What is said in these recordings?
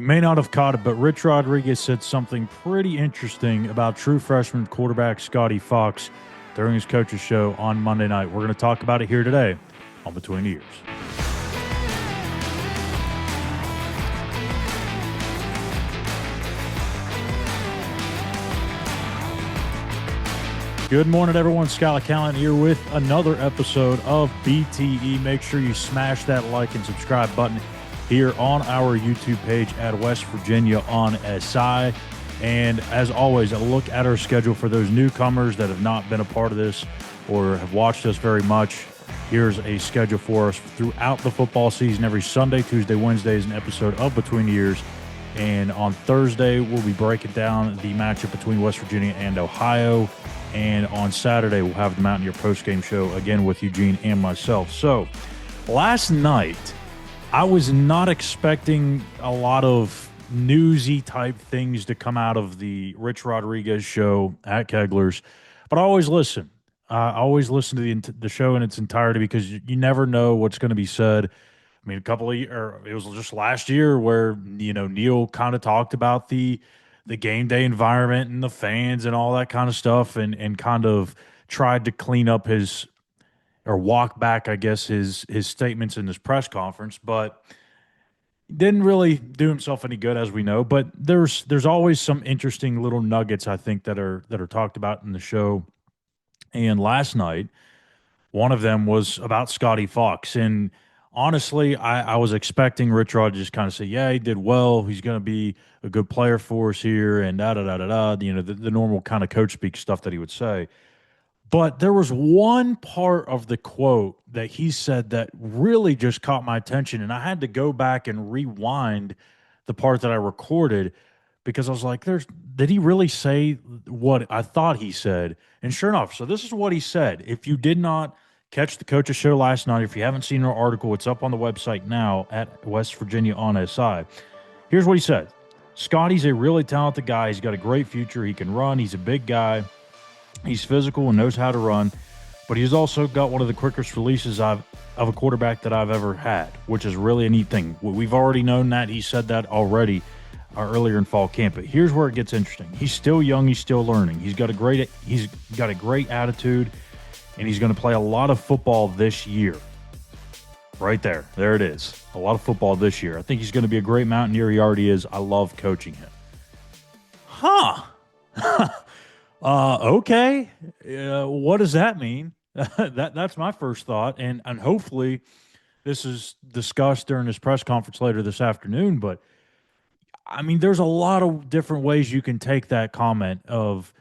You may not have caught it, but Rich Rodriguez said something pretty interesting about true freshman quarterback Scotty Fox during his coach's show on Monday night. We're going to talk about it here today on Between The Eers. Good morning, everyone. Schuyler Callihan here with another episode of BTE. Make sure you smash that like and subscribe button here on our YouTube page at West Virginia on SI. And as always, a look at our schedule for those newcomers that have not been a part of this or have watched us very much. Here's a schedule for us throughout the football season. Every Sunday, Tuesday, Wednesday is an episode of Between the Eers. And on Thursday, we'll be breaking down the matchup between West Virginia and Ohio. And on Saturday, we'll have the Mountaineer Postgame Show again with Eugene and myself. So last night, I was not expecting a lot of newsy type things to come out of the Rich Rodriguez show at Kegler's, but I always listen. I always listen to the show in its entirety because you never know what's going to be said. I mean, it was just last year where, Neil kind of talked about the game day environment and the fans and all that kind of stuff and kind of tried to clean up or walk back, I guess, his statements in this press conference, but didn't really do himself any good, as we know. But there's always some interesting little nuggets, I think, that are talked about in the show. And last night, one of them was about Scotty Fox. And honestly, I was expecting Rich Rod to just kind of say, yeah, he did well. He's going to be a good player for us here and da-da-da-da-da, the normal kind of coach speak stuff that he would say. But there was one part of the quote that he said that really just caught my attention, and I had to go back and rewind the part that I recorded because I was like, did he really say what I thought he said? And sure enough, so this is what he said. If you did not catch the coach's show last night, if you haven't seen our article, it's up on the website now at West Virginia on SI. Here's what he said. Scotty's a really talented guy. He's got a great future. He can run. He's a big guy. He's physical and knows how to run, but he's also got one of the quickest releases of a quarterback that I've ever had, which is really a neat thing. We've already known that. He said that already earlier in fall camp, but here's where it gets interesting. He's still young. He's still learning. He's got a great attitude, and he's going to play a lot of football this year. Right there. There it is. A lot of football this year. I think he's going to be a great Mountaineer. He already is. I love coaching him. Huh. Okay. What does that mean? That's my first thought. And hopefully this is discussed during this press conference later this afternoon. But, I mean, there's a lot of different ways you can take that comment of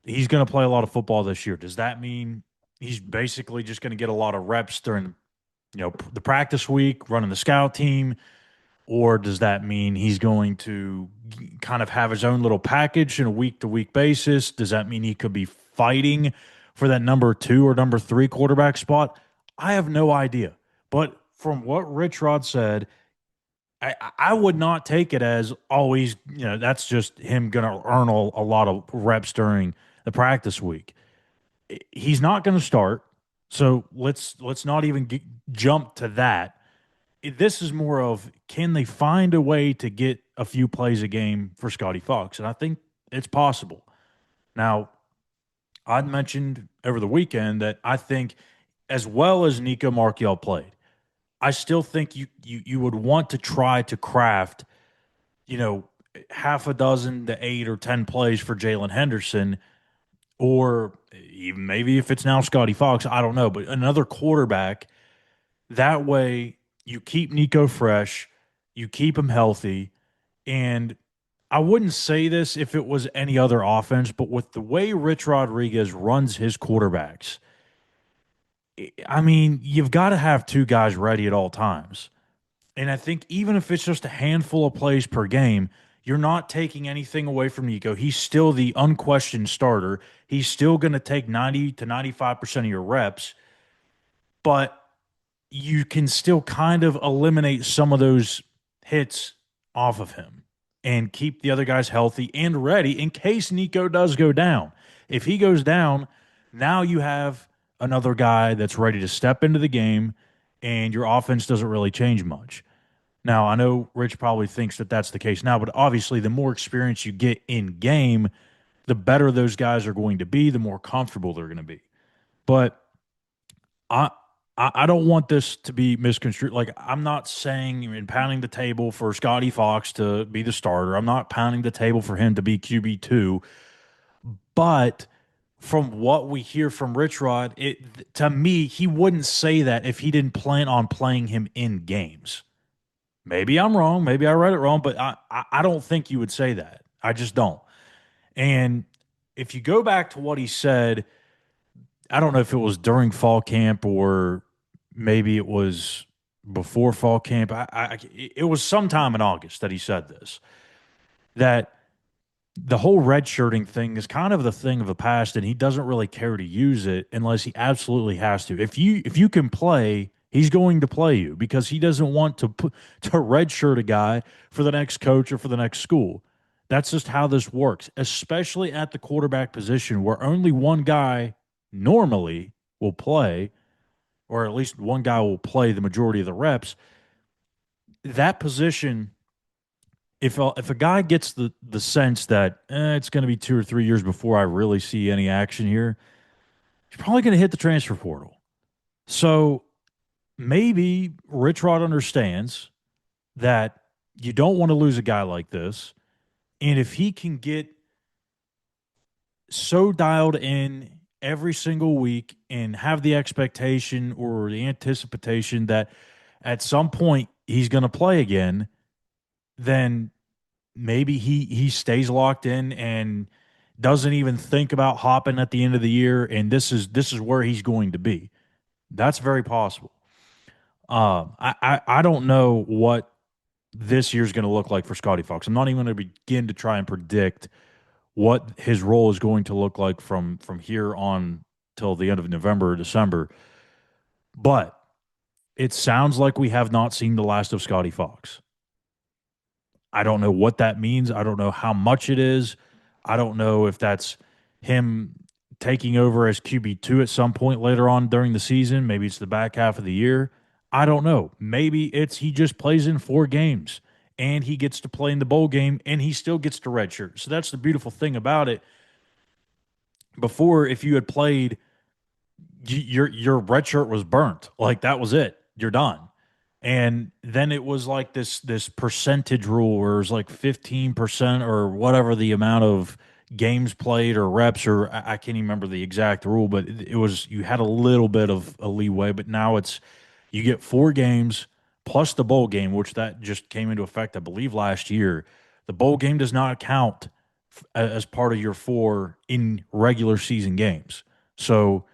he's going to play a lot of football this year. Does that mean he's basically just going to get a lot of reps during, the practice week, running the scout team? Or does that mean he's going to kind of have his own little package on a week-to-week basis? Does that mean he could be fighting for that number 2 or number 3 quarterback spot? I have no idea. But from what Rich Rod said, I would not take it as always, that's just him going to earn a lot of reps during the practice week. He's not going to start, so let's not even jump to that. This is more of, can they find a way to get a few plays a game for Scotty Fox? And I think it's possible. Now, I'd mentioned over the weekend that I think as well as Nico Marchiol played, I still think you would want to try to craft, half a dozen to 8 or 10 plays for Jalen Henderson, or even maybe if it's now Scotty Fox, I don't know, but another quarterback. That way you keep Nico fresh, you keep him healthy, and I wouldn't say this if it was any other offense, but with the way Rich Rodriguez runs his quarterbacks, I mean, you've got to have 2 guys ready at all times. And I think even if it's just a handful of plays per game, you're not taking anything away from Nico. He's still the unquestioned starter. He's still going to take 90 to 95% of your reps, but you can still kind of eliminate some of those hits off of him and keep the other guys healthy and ready in case Nico does go down. If he goes down, now you have another guy that's ready to step into the game, and your offense doesn't really change much. Now, I know Rich probably thinks that that's the case now, but obviously, the more experience you get in game, the better those guys are going to be, the more comfortable they're going to be. But I, I don't want this to be misconstrued. Like, I'm not saying and pounding the table for Scotty Fox to be the starter. I'm not pounding the table for him to be QB2. But from what we hear from Rich Rod, to me, he wouldn't say that if he didn't plan on playing him in games. Maybe I'm wrong. Maybe I read it wrong, but I don't think you would say that. I just don't. And if you go back to what he said, I don't know if it was during fall camp or maybe it was before fall camp. It was sometime in August that he said this, that the whole redshirting thing is kind of the thing of the past, and he doesn't really care to use it unless he absolutely has to. If you can play, he's going to play you because he doesn't want to redshirt a guy for the next coach or for the next school. That's just how this works, especially at the quarterback position where only one guy normally will play, or at least one guy will play the majority of the reps. That position, if a guy gets the sense that it's going to be 2 or 3 years before I really see any action here, he's probably going to hit the transfer portal. So maybe Rich Rod understands that you don't want to lose a guy like this, and if he can get so dialed in every single week and have the expectation or the anticipation that at some point he's going to play again, then maybe he stays locked in and doesn't even think about hopping at the end of the year, and this is where he's going to be. That's very possible. I don't know what this year's going to look like for Scotty Fox. I'm not even going to begin to try and predict what his role is going to look like from here on till the end of November or December. But it sounds like we have not seen the last of Scotty Fox. I don't know what that means. I don't know how much it is. I don't know if that's him taking over as QB2 at some point later on during the season. Maybe it's the back half of the year. I don't know. Maybe it's he just plays in 4 games and he gets to play in the bowl game and he still gets to redshirt. So that's the beautiful thing about it. Before, if you had played, your redshirt was burnt. Like that was it. You're done. And then it was like this percentage rule where it was like 15% or whatever the amount of games played or reps, or I can't even remember the exact rule, but it was, you had a little bit of a leeway. But now it's, you get 4 games plus the bowl game, which that just came into effect, I believe, last year. The bowl game does not count as part of your 4 in regular season games. So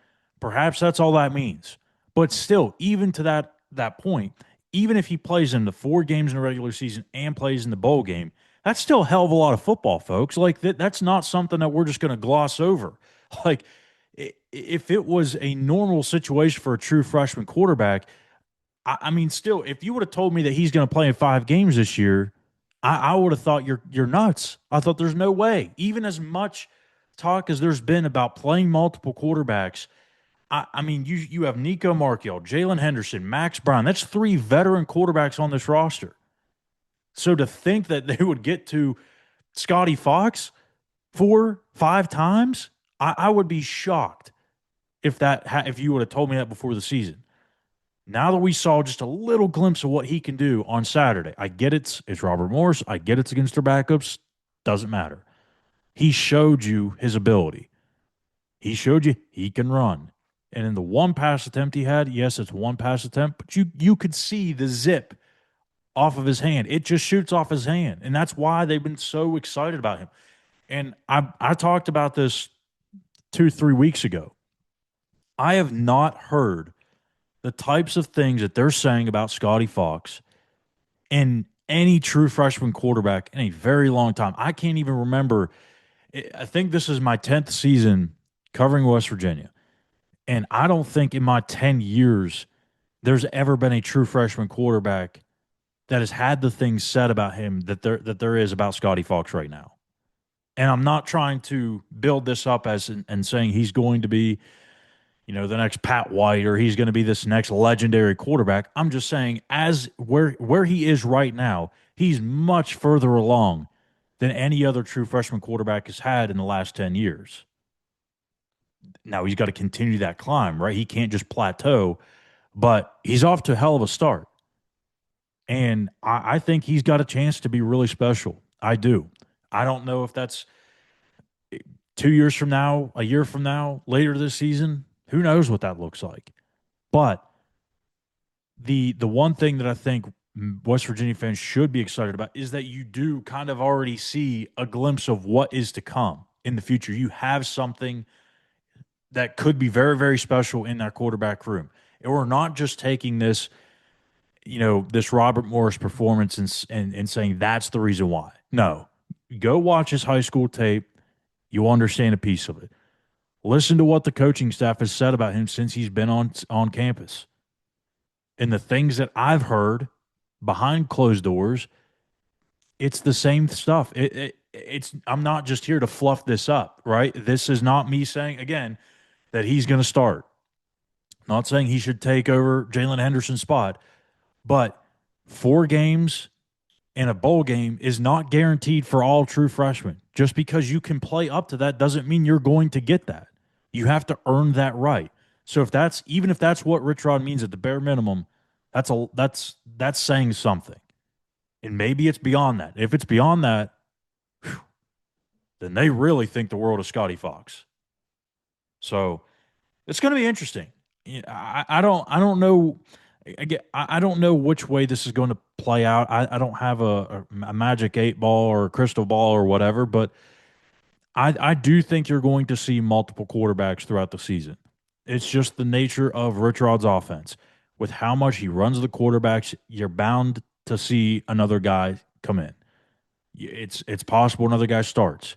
perhaps that's all that means. But still, even to that point, even if he plays in the 4 games in the regular season and plays in the bowl game, that's still a hell of a lot of football, folks. Like that's not something that we're just going to gloss over. Like if it was a normal situation for a true freshman quarterback, I mean, still, if you would have told me that he's going to play in 5 games this year, I would have thought you're nuts. I thought there's no way. Even as much talk as there's been about playing multiple quarterbacks, I mean, you have Nico Markiel, Jalen Henderson, Max Brown. That's 3 veteran quarterbacks on this roster. So to think that they would get to Scotty Fox 4, 5 times, I would be shocked if you would have told me that before the season. Now that we saw just a little glimpse of what he can do on Saturday, I get it's Robert Morris. I get it's against their backups. Doesn't matter. He showed you his ability. He showed you he can run. And in the one pass attempt he had, yes, it's one pass attempt, but you could see the zip off of his hand. It just shoots off his hand. And that's why they've been so excited about him. And I talked about this 2, 3 weeks ago. I have not heard the types of things that they're saying about Scotty Fox in any true freshman quarterback in a very long time. I can't even remember. I think this is my 10th season covering West Virginia. And I don't think in my 10 years there's ever been a true freshman quarterback that has had the things said about him that there is about Scotty Fox right now. And I'm not trying to build this up as and saying he's going to be the next Pat White, or he's going to be this next legendary quarterback. I'm just saying, as where he is right now, he's much further along than any other true freshman quarterback has had in the last 10 years. Now he's got to continue that climb, right? He can't just plateau, but he's off to a hell of a start. And I think he's got a chance to be really special. I do. I don't know if that's 2 years from now, a year from now, later this season. Who knows what that looks like? But the one thing that I think West Virginia fans should be excited about is that you do kind of already see a glimpse of what is to come in the future. You have something that could be very, very special in that quarterback room. And we're not just taking this, this Robert Morris performance and saying that's the reason why. No. Go watch his high school tape. You'll understand a piece of it. Listen to what the coaching staff has said about him since he's been on campus. And the things that I've heard behind closed doors, it's the same stuff. I'm not just here to fluff this up, right? This is not me saying, again, that he's going to start. Not saying he should take over Jalen Henderson's spot, but 4 games and a bowl game is not guaranteed for all true freshmen. Just because you can play up to that doesn't mean you're going to get that. You have to earn that right. So even if that's what Rich Rod means at the bare minimum, that's saying something. And maybe it's beyond that. If it's beyond that, then they really think the world of Scotty Fox. So it's going to be interesting. I don't know. I don't know which way this is going to play out. I don't have a magic 8 ball or a crystal ball or whatever, but I do think you're going to see multiple quarterbacks throughout the season. It's just the nature of Rich Rod's offense. With how much he runs the quarterbacks, you're bound to see another guy come in. It's possible another guy starts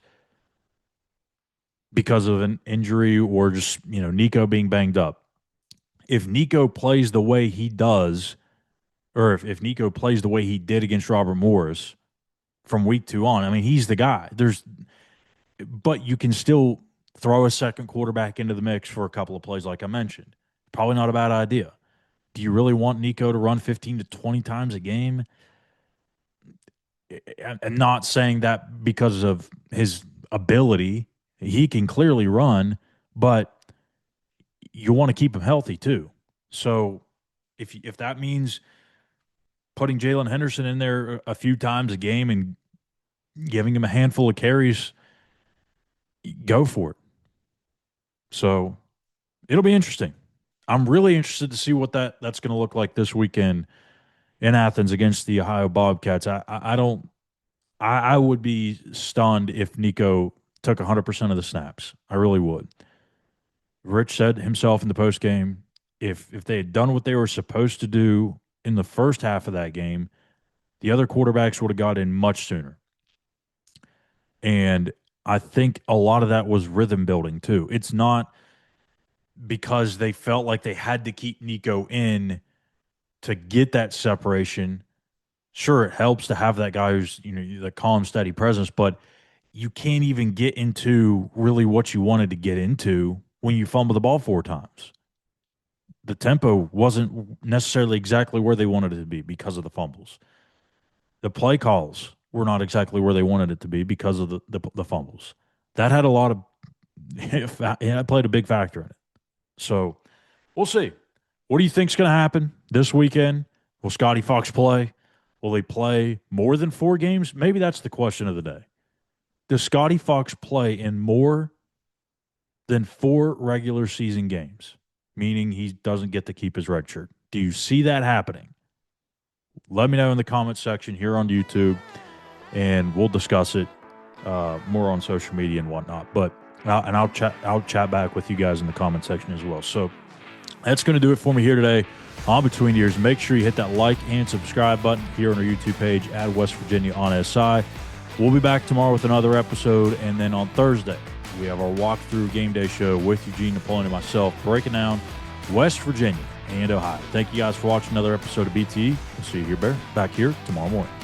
because of an injury or just, Nico being banged up. If Nico plays the way he does, or if Nico plays the way he did against Robert Morris from week 2 on, I mean, he's the guy. But you can still throw a second quarterback into the mix for a couple of plays like I mentioned. Probably not a bad idea. Do you really want Nico to run 15 to 20 times a game? I'm not saying that because of his ability. He can clearly run, but you want to keep him healthy too. So if that means putting Jalen Henderson in there a few times a game and giving him a handful of carries, go for it. So it'll be interesting. I'm really interested to see what that's going to look like this weekend in Athens against the Ohio Bobcats. I would be stunned if Nico took 100% of the snaps. I really would. Rich said himself in the postgame, if they had done what they were supposed to do in the first half of that game, the other quarterbacks would have got in much sooner. And I think a lot of that was rhythm building too. It's not because they felt like they had to keep Nico in to get that separation. Sure, it helps to have that guy who's, the calm, steady presence, but you can't even get into really what you wanted to get into when you fumble the ball 4 times. The tempo wasn't necessarily exactly where they wanted it to be because of the fumbles. The play calls were not exactly where they wanted it to be because of the fumbles. That had a lot of it played a big factor in it. So we'll see. What do you think's going to happen this weekend? Will Scotty Fox play? Will they play more than 4 games? Maybe that's the question of the day. Does Scotty Fox play in more than 4 regular season games, meaning he doesn't get to keep his red shirt? Do you see that happening? Let me know in the comment section here on YouTube, and we'll discuss it more on social media and whatnot. But I'll chat back with you guys in the comment section as well. So that's going to do it for me here today on Between the Eers. Make sure you hit that like and subscribe button here on our YouTube page at West Virginia on SI. We'll be back tomorrow with another episode, and then on Thursday, we have our Walk Thru GameDay Show with Eugene, Napoleon, and myself, breaking down West Virginia and Ohio. Thank you guys for watching another episode of BTE. We'll see you back here tomorrow morning.